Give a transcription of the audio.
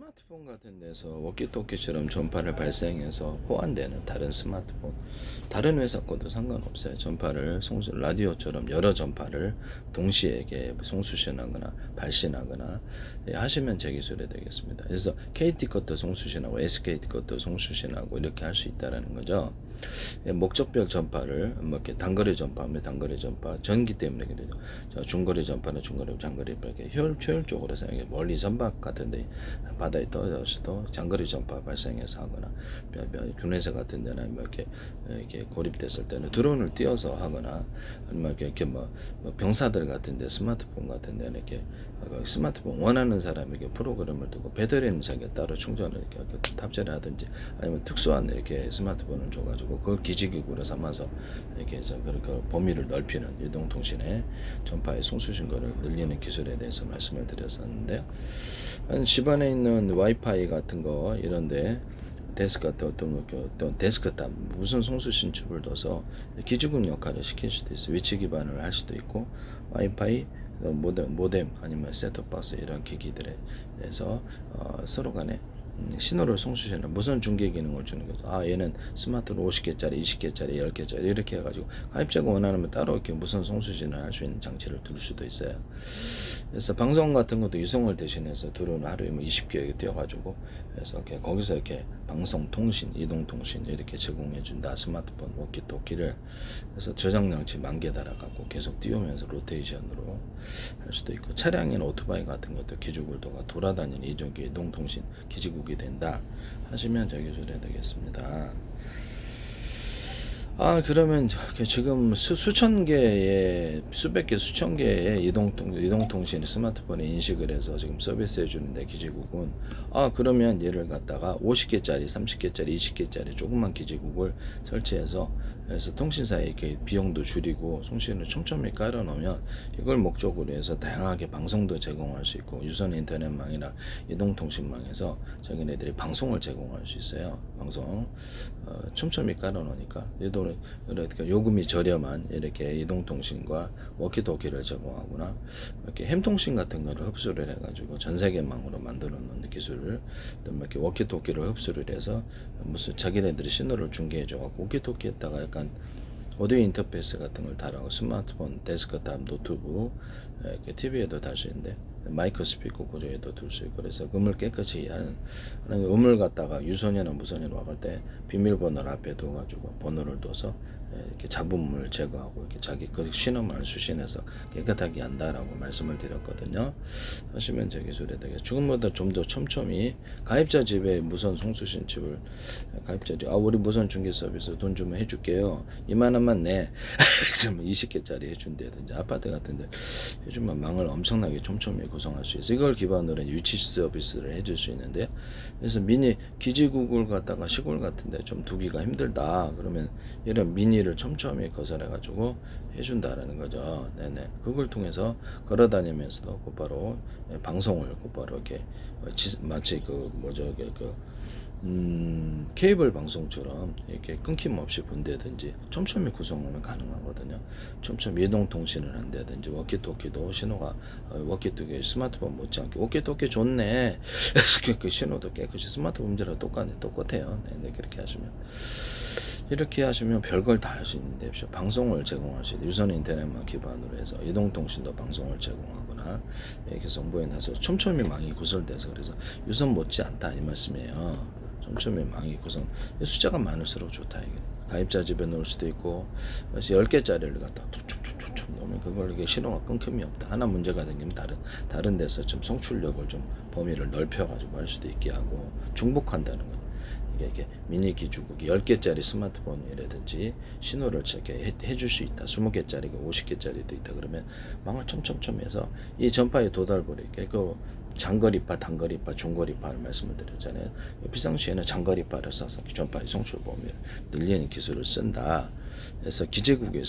스마트폰 같은 데서 워키토키처럼 전파를 발생해서 호환되는 다른 스마트폰, 다른 회사 것도 상관없어요. 전파를 라디오처럼 여러 전파를 동시에 이렇게 송수신하거나 발신하거나 하시면 제 기술이 되겠습니다. 그래서 KT 것도 송수신하고 SKT 것도 송수신하고 이렇게 할 수 있다라는 거죠. 목적별 전파를 뭐 이렇게 단거리 전파하면 단거리 전파, 전기 때문에 그래죠. 중거리 전파는 중거리, 장거리 이렇게 효율적으로 사용해 멀리 선박 같은데 바다에 떠져서도 장거리 전파 발생해서 하거나 균회사 같은 데는 뭐 이렇게 고립됐을 때는 드론을 띄워서 하거나 아니면 이렇게 뭐 병사들 같은 데 스마트폰 같은 데는 이렇게 스마트폰 원하는 사람에게 프로그램을 두고 배터리는 자기가 따로 충전을 이렇게 탑재를 하든지 아니면 특수한 이렇게 스마트폰을 줘가지고 그걸 기지기구로 삼아서 이렇게 해서 그러니까 범위를 넓히는 이동통신의 전파의 송수신거를 늘리는 기술에 대해서 말씀을 드렸었는데요. 집안에 있는 와이파이 같은 거 이런데 데스크탑 어떤 데스크탑 무선 송수신 칩을 둬서 기지국 역할을 시킬 수도 있어요. 위치 기반을 할 수도 있고 와이파이 모뎀 아니면 셋톱박스 이런 기기들에서 서로 간에 신호를 송수신하는 무선 중계 기능을 주는 거죠. 얘는 스마트폰 50개짜리, 20개짜리, 10개짜리 이렇게 해가지고 가입자가 원하면 따로 이렇게 무선 송수신을 할 수 있는 장치를 둘 수도 있어요. 그래서 방송 같은 것도 유성을 대신해서 드론 하루에 뭐 20개 띄워가지고 그래서 이렇게 거기서 이렇게 방송, 통신, 이동 통신 이렇게 제공해 준다. 스마트폰 워키토키를 그래서 저장 장치 10,000개 달아갖고 계속 띄우면서 로테이션으로 할 수도 있고 차량이나 오토바이 같은 것도 기지국도가 돌아다니는 이동 통신 기지국이 된다 하시면 저기 소리 되겠습니다. 그러면 지금 수천 개의 수백 개 수천 개의 이동통신 스마트폰에 인식을 해서 지금 서비스해 주는데 기지국은 그러면 얘를 갖다가 50개짜리, 30개짜리, 20개짜리 조그만 기지국을 설치해서 그래서 통신사에 이렇게 비용도 줄이고 송신을 촘촘히 깔아 놓으면 이걸 목적으로 해서 다양하게 방송도 제공할 수 있고 유선 인터넷망이나 이동통신망에서 자기네들이 방송을 제공할 수 있어요. 방송 촘촘히 깔아 놓으니까 얘도 그러니까 요금이 저렴한 이렇게 이동통신과 워키토키를 제공하거나 이렇게 햄통신 같은 거를 흡수를 해가지고 전 세계망으로 만들어 놓는 기술을 또 이렇게 워키토키를 흡수를 해서 무슨 자기네들이 신호를 중계해줘갖고 워키토키에다가 약간 오디오 인터페이스 같은 걸 달아고 스마트폰, 데스크탑, 노트북, 이렇게 TV에도 달 수 있는데 마이크 스피커 구조에도 둘 수 있고 그래서 음을 깨끗이 하는 음을 갖다가 유선이나 무선으로 와갈 때 비밀번호를 앞에 둬가지고 번호를 둬서 이렇게 잡음을 제거하고 이렇게 자기 그 신음을 수신해서 깨끗하게 한다라고 말씀을 드렸거든요. 하시면 제 기술에 되게 지금보다 좀 더 촘촘히 가입자 집에 무선 송수신 칩을 가입자 집 우리 무선 중개 서비스 돈 주면 해줄게요. 2만 원만 내. 20개짜리 해준다든지 아파트 같은데 해주면 망을 엄청나게 촘촘히 구성할 수 있어요. 이걸 기반으로 유치 서비스를 해줄 수 있는데요. 그래서 미니 기지국을 갖다가 시골 같은데 좀 두기가 힘들다 그러면 이런 미니를 촘촘히 거설해가지고 해준다라는 거죠. 네네. 그걸 통해서 걸어다니면서도 곧바로 방송을 곧바로 이렇게 마치 케이블 방송처럼 이렇게 끊김없이 본다든지 촘촘히 구성하면 가능하거든요. 촘촘히 이동 통신을 한다든지 워키토키도 신호가 워키토키 스마트폰 못지않게 워키토키 좋네. 그 신호도 깨끗이 스마트폰 문제랑 똑같아요. 네, 그렇게 하시면 이렇게 하시면 별걸 다 할 수 있는데 방송을 제공할 수 있는 유선 인터넷만 기반으로 해서 이동통신도 방송을 제공하거나 이렇게 정보에 나서 촘촘히 망이 구설돼서 그래서 유선 못지않다 이 말씀이에요. 촘촘히 망이 구성 숫자가 많을수록 좋다 이게 가입자 집에 놓을 수도 있고 그래서 10개짜리를 갖다 촉촉촉촉 넣으면 그걸 이게 신호가 끊김이 없다. 하나 문제가 생기면 다른 데서 좀 성출력을 좀 범위를 넓혀가지고 할 수도 있게 하고 중복한다는 거예요. 이게 미니 기지국이 10개짜리 스마트폰이라든지 신호를 이렇게 해줄 수 있다. 20개짜리가 50개짜리도 있다. 그러면 망을 촘촘히 해서 이 전파의 도달거리 그 장거리파, 단거리파, 중거리파를 말씀을 드렸잖아요. 비상시에는 장거리파를 써서 전파의 송출 범위를 늘리는 기술을 쓴다. 그래서 기재국에서